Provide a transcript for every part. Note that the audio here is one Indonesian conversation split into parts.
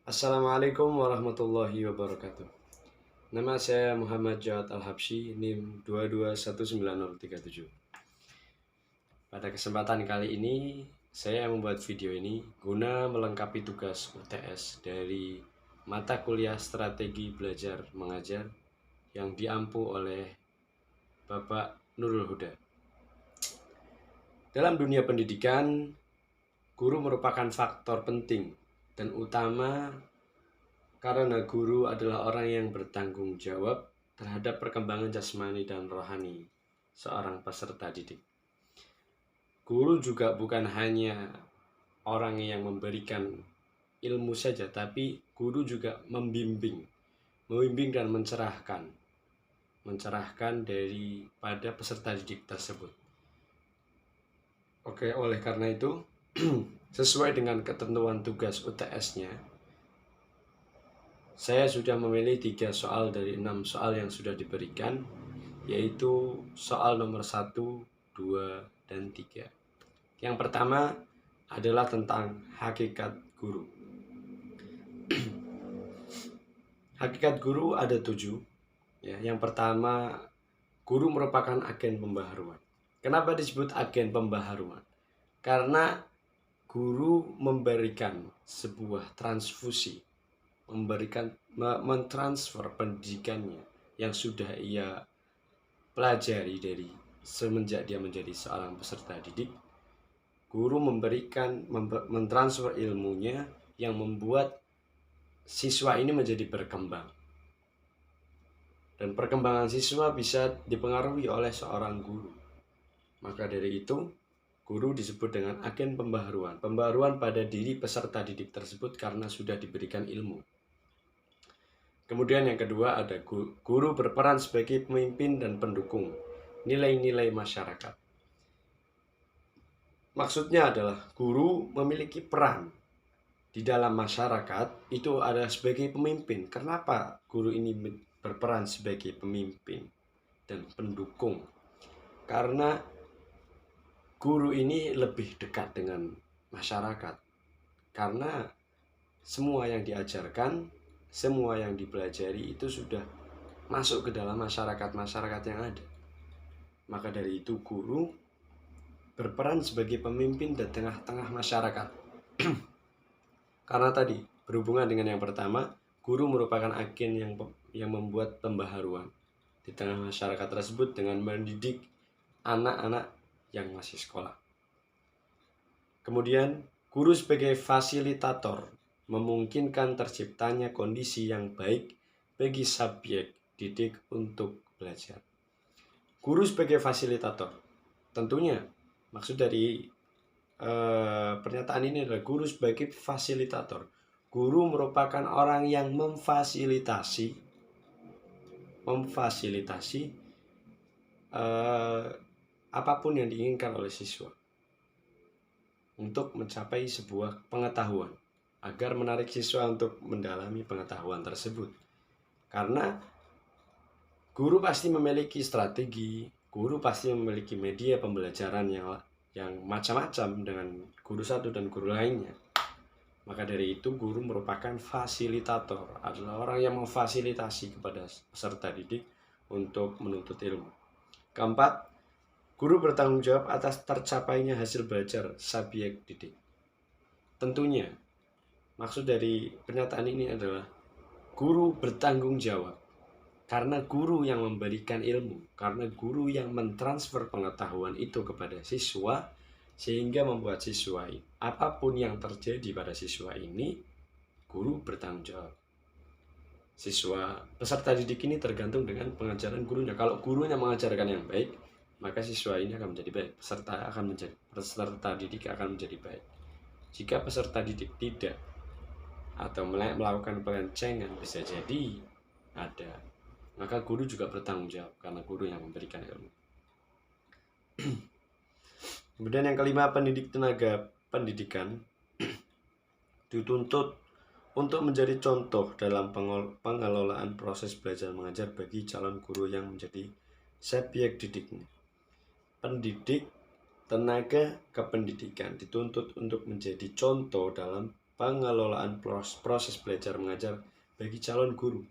Assalamualaikum warahmatullahi wabarakatuh. Nama saya Muhammad Jawad Al-Habsyi, NIM 2219037. Pada kesempatan kali ini, saya membuat video ini guna melengkapi tugas UTS dari mata kuliah Strategi Belajar Mengajar yang diampu oleh Bapak Nurul Huda. Dalam dunia pendidikan, guru merupakan faktor penting dan utama karena guru adalah orang yang bertanggung jawab terhadap perkembangan jasmani dan rohani seorang peserta didik. Guru juga bukan hanya orang yang memberikan ilmu saja, tapi guru juga membimbing dan mencerahkan daripada peserta didik tersebut. Oke, oleh karena itu, sesuai dengan ketentuan tugas UTS-nya, saya sudah memilih 3 soal dari 6 soal yang sudah diberikan, yaitu soal nomor 1, 2, dan 3. Yang pertama adalah tentang hakikat guru. Hakikat guru ada 7. Ya, yang pertama, guru merupakan agen pembaharuan. Kenapa disebut agen pembaharuan? Karena guru memberikan sebuah transfusi, mentransfer pendidikannya yang sudah ia pelajari dari semenjak dia menjadi seorang peserta didik. Guru mentransfer ilmunya yang membuat siswa ini menjadi berkembang. Dan perkembangan siswa bisa dipengaruhi oleh seorang guru. Maka dari itu, guru disebut dengan agen pembaharuan. Pembaharuan pada diri peserta didik tersebut karena sudah diberikan ilmu. Kemudian yang kedua ada guru berperan sebagai pemimpin dan pendukung nilai-nilai masyarakat. Maksudnya adalah guru memiliki peran di dalam masyarakat, itu adalah sebagai pemimpin. Kenapa guru ini berperan sebagai pemimpin dan pendukung? Karena guru ini lebih dekat dengan masyarakat. Karena semua yang diajarkan, semua yang dipelajari itu sudah masuk ke dalam masyarakat yang ada. Maka dari itu guru berperan sebagai pemimpin di tengah-tengah masyarakat. Karena tadi berhubungan dengan yang pertama, guru merupakan agen yang membuat pembaharuan di tengah masyarakat tersebut dengan mendidik anak-anak yang masih sekolah. Kemudian, guru sebagai fasilitator memungkinkan terciptanya kondisi yang baik bagi subjek didik untuk belajar. Guru sebagai fasilitator, tentunya maksud dari pernyataan ini adalah guru sebagai fasilitator. Guru merupakan orang yang memfasilitasi apapun yang diinginkan oleh siswa untuk mencapai sebuah pengetahuan, agar menarik siswa untuk mendalami pengetahuan tersebut. Karena guru pasti memiliki strategi, guru pasti memiliki media pembelajaran yang macam-macam dengan guru satu dan guru lainnya. Maka dari itu guru merupakan fasilitator, adalah orang yang memfasilitasi kepada peserta didik untuk menuntut ilmu. Keempat, guru bertanggung jawab atas tercapainya hasil belajar subjek didik. Tentunya, maksud dari pernyataan ini adalah guru bertanggung jawab. Karena guru yang memberikan ilmu, karena guru yang mentransfer pengetahuan itu kepada siswa, sehingga membuat siswa ini, apapun yang terjadi pada siswa ini, guru bertanggung jawab. Peserta didik ini tergantung dengan pengajaran gurunya. Kalau gurunya mengajarkan yang baik, maka siswa ini akan menjadi baik, peserta didik akan menjadi baik. Jika peserta didik tidak atau melakukan pelencengan, bisa jadi ada, maka guru juga bertanggung jawab karena guru yang memberikan ilmu. Kemudian yang kelima, pendidik tenaga pendidikan dituntut untuk menjadi contoh dalam pengelolaan proses belajar mengajar bagi calon guru yang menjadi subjek didiknya. Pendidik tenaga kependidikan dituntut untuk menjadi contoh dalam pengelolaan proses belajar mengajar bagi calon guru.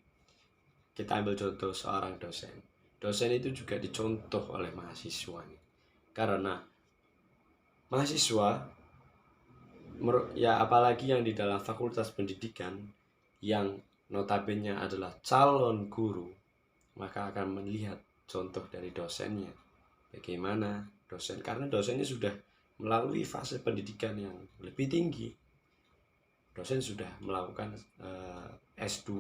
Kita ambil contoh seorang dosen. Dosen itu juga dicontoh oleh mahasiswanya. Karena mahasiswa, ya apalagi yang di dalam fakultas pendidikan yang notabene adalah calon guru, maka akan melihat contoh dari dosennya. Bagaimana dosen, karena dosennya sudah melalui fase pendidikan yang lebih tinggi. Dosen sudah melakukan S2,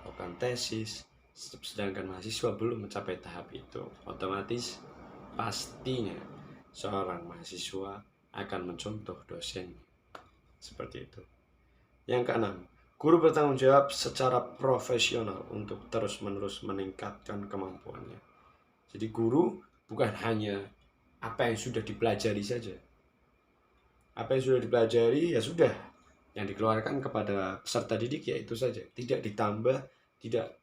melakukan tesis, sedangkan mahasiswa belum mencapai tahap itu. Otomatis pastinya seorang mahasiswa akan mencontoh dosen. Seperti itu. Yang keenam, guru bertanggung jawab secara profesional untuk terus-menerus meningkatkan kemampuannya. Jadi guru bukan hanya apa yang sudah dipelajari saja. Apa yang sudah dipelajari ya sudah, yang dikeluarkan kepada peserta didik ya itu saja, tidak ditambah, tidak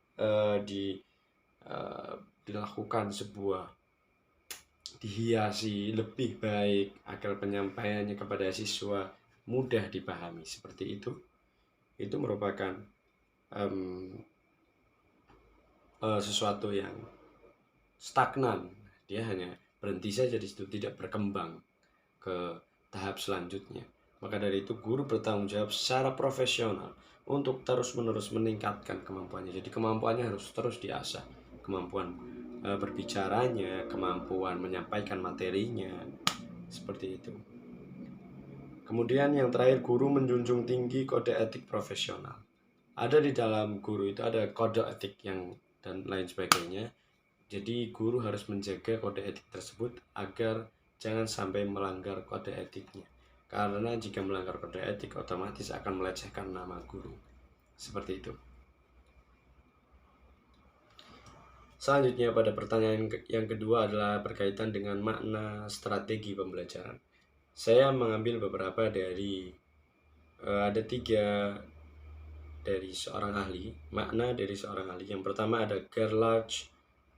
dilakukan sebuah dihiasi lebih baik agar penyampaiannya kepada siswa mudah dipahami. Seperti itu merupakan sesuatu yang stagnan. Dia hanya berhenti saja di situ, tidak berkembang ke tahap selanjutnya. Maka dari itu guru bertanggung jawab secara profesional untuk terus-menerus meningkatkan kemampuannya. Jadi kemampuannya harus terus diasah. Kemampuan berbicaranya, kemampuan menyampaikan materinya, seperti itu. Kemudian yang terakhir, guru menjunjung tinggi kode etik profesional. Ada di dalam guru itu ada kode etik yang dan lain sebagainya. Jadi guru harus menjaga kode etik tersebut agar jangan sampai melanggar kode etiknya. Karena jika melanggar kode etik otomatis akan melecehkan nama guru. Seperti itu. Selanjutnya pada pertanyaan yang kedua adalah berkaitan dengan makna strategi pembelajaran. Saya mengambil beberapa dari ada 3 dari seorang ahli, makna dari seorang ahli. Yang pertama ada Gerlach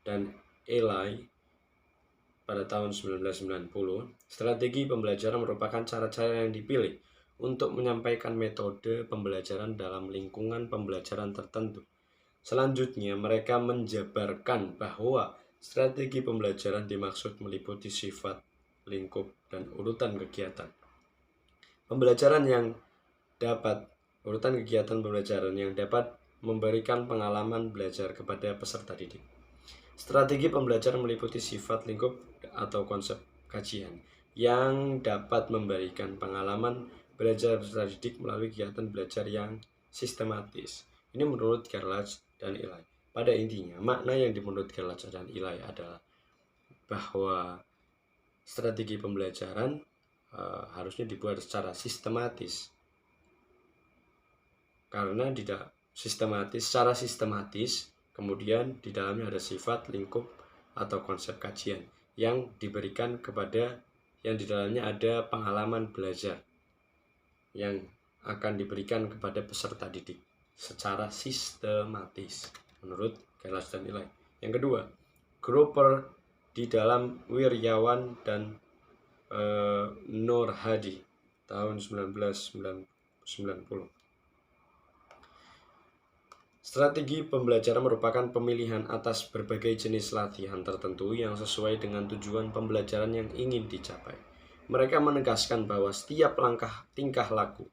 dan Eli pada tahun 1990. Strategi pembelajaran merupakan cara-cara yang dipilih untuk menyampaikan metode pembelajaran dalam lingkungan pembelajaran tertentu. Selanjutnya, mereka menjabarkan bahwa strategi pembelajaran dimaksud meliputi sifat, lingkup, dan urutan kegiatan. Urutan kegiatan pembelajaran yang dapat memberikan pengalaman belajar kepada peserta didik. Strategi pembelajaran meliputi sifat, lingkup, atau konsep kajian yang dapat memberikan pengalaman belajar peserta didik melalui kegiatan belajar yang sistematis. Ini menurut Gerlach dan Eli. Pada intinya, makna yang menurut Gerlach dan Eli adalah bahwa strategi pembelajaran harusnya dibuat secara sistematis. Karena secara sistematis, kemudian di dalamnya ada sifat, lingkup, atau konsep kajian yang diberikan kepada, yang di dalamnya ada pengalaman belajar yang akan diberikan kepada peserta didik secara sistematis menurut Gerlach dan Eli. Yang kedua, Gropper di dalam Wirjawan dan Nur Hadi tahun 1990. Strategi pembelajaran merupakan pemilihan atas berbagai jenis latihan tertentu yang sesuai dengan tujuan pembelajaran yang ingin dicapai. Mereka menegaskan bahwa setiap tingkah laku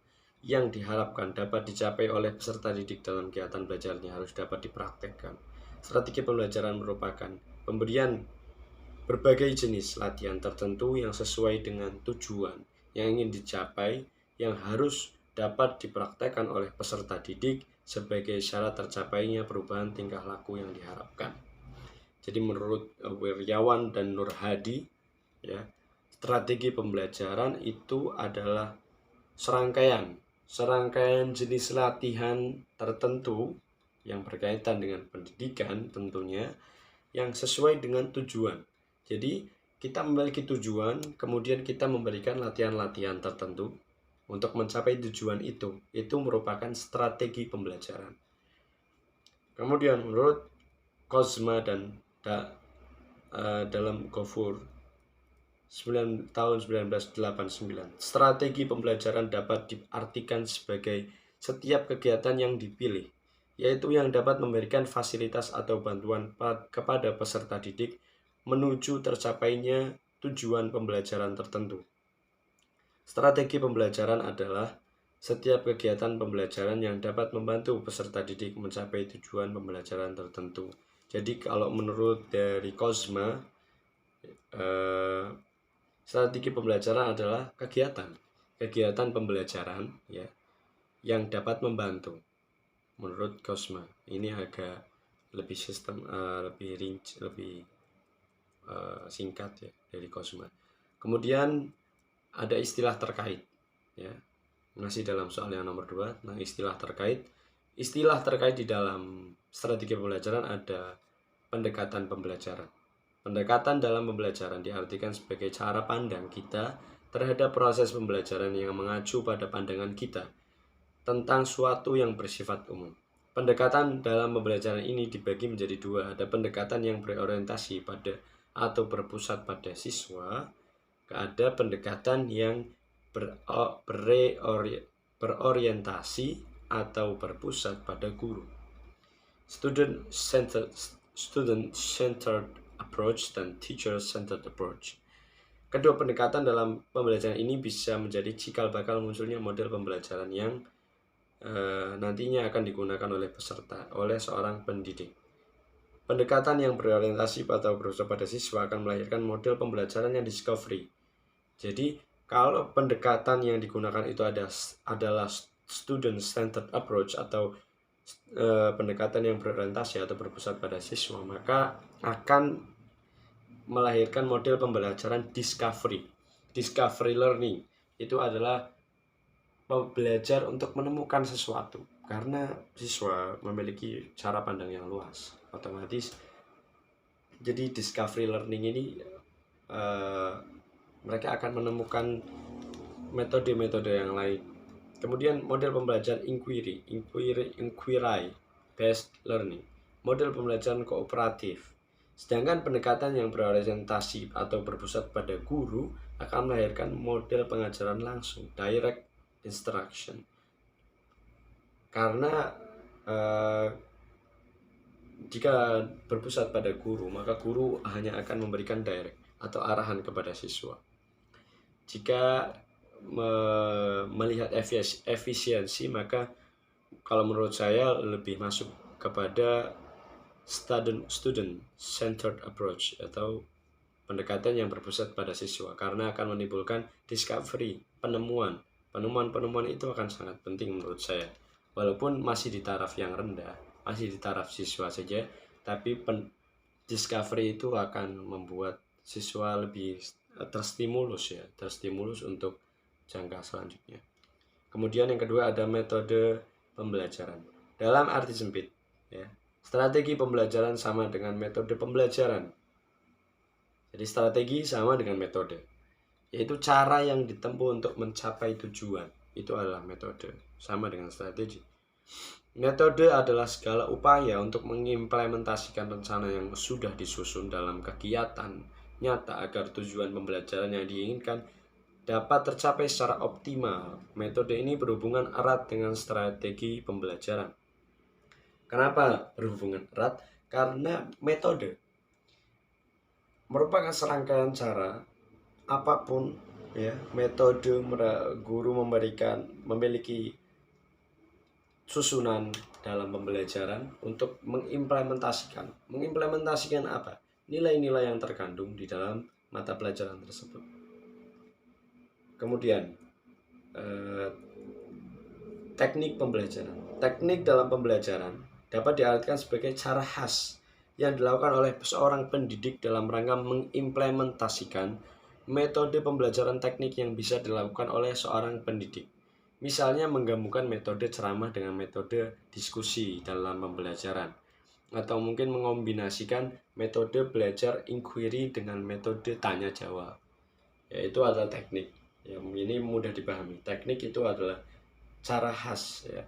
yang diharapkan dapat dicapai oleh peserta didik dalam kegiatan belajarnya harus dapat dipraktekkan. Strategi pembelajaran merupakan pemberian berbagai jenis latihan tertentu yang sesuai dengan tujuan yang ingin dicapai, yang harus dapat dipraktekkan oleh peserta didik sebagai syarat tercapainya perubahan tingkah laku yang diharapkan. Jadi menurut Wirjawan dan Nur Hadi, ya, strategi pembelajaran itu adalah serangkaian jenis latihan tertentu yang berkaitan dengan pendidikan tentunya, yang sesuai dengan tujuan. Jadi kita memiliki tujuan, kemudian kita memberikan latihan-latihan tertentu untuk mencapai tujuan itu merupakan strategi pembelajaran. Kemudian menurut Kozma dan dalam Gofur, tahun 1989. Strategi pembelajaran dapat diartikan sebagai setiap kegiatan yang dipilih, yaitu yang dapat memberikan fasilitas atau bantuan kepada peserta didik menuju tercapainya tujuan pembelajaran tertentu. Strategi pembelajaran adalah setiap kegiatan pembelajaran yang dapat membantu peserta didik mencapai tujuan pembelajaran tertentu. Jadi kalau menurut dari Kozma, strategi pembelajaran adalah kegiatan pembelajaran ya yang dapat membantu. Menurut Kozma, ini agak lebih lebih rinci, lebih singkat ya dari Kozma. Kemudian ada istilah terkait ya. Masih dalam soal yang nomor 2. Nah, istilah terkait di dalam strategi pembelajaran ada pendekatan pembelajaran. Pendekatan dalam pembelajaran diartikan sebagai cara pandang kita terhadap proses pembelajaran yang mengacu pada pandangan kita tentang suatu yang bersifat umum. Pendekatan dalam pembelajaran ini dibagi menjadi 2. Ada pendekatan yang berorientasi pada atau berpusat pada siswa. Ada pendekatan yang berorientasi atau berpusat pada guru. Student-centered approach dan teacher-centered approach. Kedua pendekatan dalam pembelajaran ini bisa menjadi cikal bakal munculnya model pembelajaran yang nantinya akan digunakan oleh peserta, oleh seorang pendidik. Pendekatan yang berorientasi atau berpusat pada siswa akan melahirkan model pembelajaran yang discovery. Jadi kalau pendekatan yang digunakan itu adalah student-centered approach atau pendekatan yang berorientasi atau berpusat pada siswa, maka akan melahirkan model pembelajaran discovery learning. Itu adalah belajar untuk menemukan sesuatu, karena siswa memiliki cara pandang yang luas, otomatis jadi discovery learning ini mereka akan menemukan metode-metode yang lain. Kemudian model pembelajaran inquiry based learning, model pembelajaran kooperatif. Sedangkan pendekatan yang berorientasi atau berpusat pada guru akan melahirkan model pengajaran langsung, direct instruction. Karena jika berpusat pada guru, maka guru hanya akan memberikan direct atau arahan kepada siswa. Jika melihat efisiensi, maka kalau menurut saya lebih masuk kepada student-centered approach atau pendekatan yang berpusat pada siswa, karena akan menimbulkan discovery, penemuan itu akan sangat penting menurut saya. Walaupun masih di taraf yang rendah, masih di taraf siswa saja, tapi discovery itu akan membuat siswa lebih terstimulus untuk jangka selanjutnya. Kemudian yang kedua ada metode pembelajaran. Dalam arti sempit ya, strategi pembelajaran sama dengan metode pembelajaran. Jadi strategi sama dengan metode, yaitu cara yang ditempuh untuk mencapai tujuan. Itu adalah metode, sama dengan strategi. Metode adalah segala upaya untuk mengimplementasikan rencana yang sudah disusun dalam kegiatan nyata agar tujuan pembelajaran yang diinginkan dapat tercapai secara optimal. Metode ini berhubungan erat dengan strategi pembelajaran. Kenapa berhubungan erat? Karena metode merupakan serangkaian cara apapun ya, metode guru memiliki susunan dalam pembelajaran untuk mengimplementasikan apa? Nilai-nilai yang terkandung di dalam mata pelajaran tersebut. Kemudian teknik pembelajaran. Teknik dalam pembelajaran dapat diartikan sebagai cara khas yang dilakukan oleh seorang pendidik dalam rangka mengimplementasikan metode pembelajaran teknik yang bisa dilakukan oleh seorang pendidik. Misalnya menggabungkan metode ceramah dengan metode diskusi dalam pembelajaran, atau mungkin mengombinasikan metode belajar inquiry dengan metode tanya jawab. Yaitu adalah teknik. Ya, ini mudah dipahami. Teknik itu adalah cara khas ya,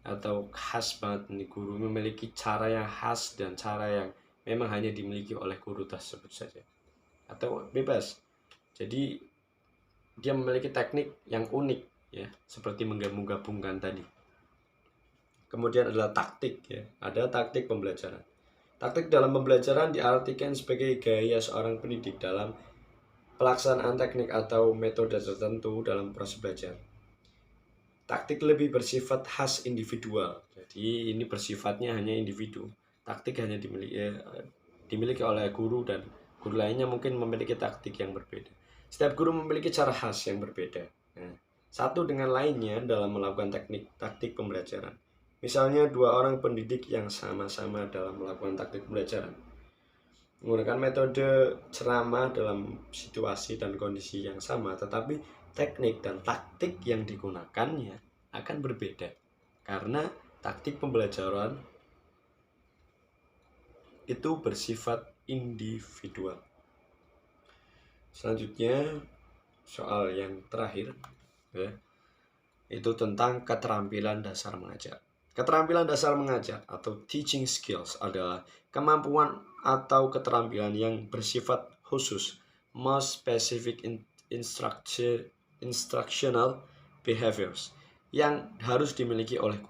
atau khas banget nih, guru memiliki cara yang khas dan cara yang memang hanya dimiliki oleh guru tersebut saja, atau bebas Jadi dia memiliki teknik yang unik ya, seperti menggabung-gabungkan tadi. Kemudian adalah taktik ya, ada taktik pembelajaran. Taktik dalam pembelajaran diartikan sebagai gaya seorang pendidik dalam pelaksanaan teknik atau metode tertentu dalam proses belajar. Taktik lebih bersifat khas individual. Jadi ini bersifatnya hanya individu. Taktik hanya dimiliki oleh guru, dan guru lainnya mungkin memiliki taktik yang berbeda. Setiap guru memiliki cara khas yang berbeda. Nah, satu dengan lainnya dalam melakukan taktik pembelajaran. Misalnya dua orang pendidik yang sama-sama dalam melakukan taktik pembelajaran menggunakan metode ceramah dalam situasi dan kondisi yang sama, tetapi teknik dan taktik yang digunakannya akan berbeda karena taktik pembelajaran itu bersifat individual. Selanjutnya soal yang terakhir ya, itu tentang keterampilan dasar mengajar. Keterampilan dasar mengajar atau teaching skills adalah kemampuan atau keterampilan yang bersifat khusus, most specific instructional behaviors, yang harus dimiliki oleh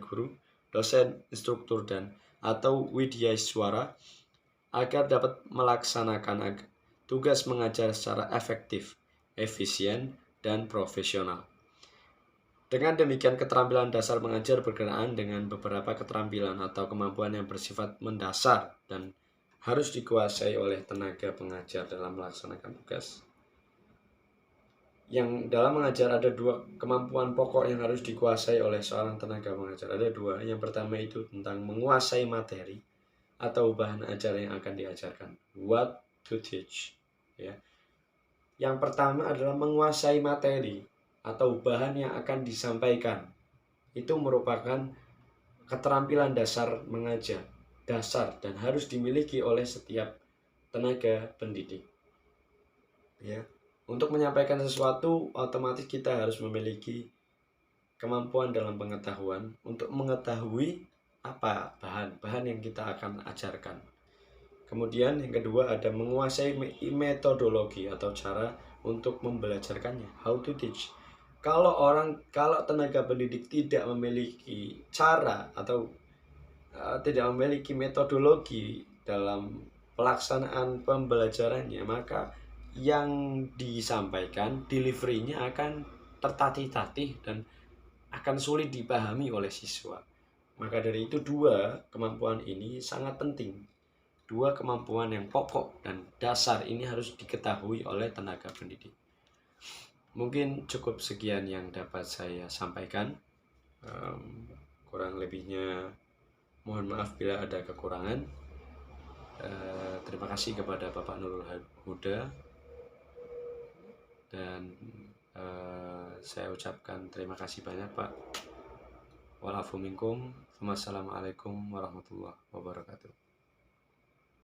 guru, dosen, instruktur, dan atau widyaswara agar dapat melaksanakan tugas mengajar secara efektif, efisien, dan profesional. Dengan demikian, keterampilan dasar mengajar berkenaan dengan beberapa keterampilan atau kemampuan yang bersifat mendasar dan harus dikuasai oleh tenaga pengajar dalam melaksanakan tugas. Yang dalam mengajar ada dua kemampuan pokok yang harus dikuasai oleh seorang tenaga pengajar. Ada dua. Yang pertama itu tentang menguasai materi atau bahan ajar yang akan diajarkan. What to teach. Ya. Yang pertama adalah menguasai materi atau bahan yang akan disampaikan. Itu merupakan keterampilan dasar mengajar, dasar dan harus dimiliki oleh setiap tenaga pendidik. Ya. Untuk menyampaikan sesuatu, otomatis kita harus memiliki kemampuan dalam pengetahuan untuk mengetahui apa bahan yang kita akan ajarkan. Kemudian yang kedua ada menguasai metodologi atau cara untuk membelajarkannya, how to teach. Kalau tenaga pendidik tidak memiliki cara atau tidak memiliki metodologi dalam pelaksanaan pembelajarannya, maka yang disampaikan, delivery-nya akan tertatih-tatih dan akan sulit dipahami oleh siswa. Maka dari itu dua kemampuan ini sangat penting. Dua kemampuan yang pokok dan dasar ini harus diketahui oleh tenaga pendidik. Mungkin cukup sekian yang dapat saya sampaikan. Kurang lebihnya mohon maaf bila ada kekurangan. Terima kasih kepada Bapak Nurul Huda, dan saya ucapkan terima kasih banyak Pak. Walafu minkum. Wassalamualaikum warahmatullahi wabarakatuh.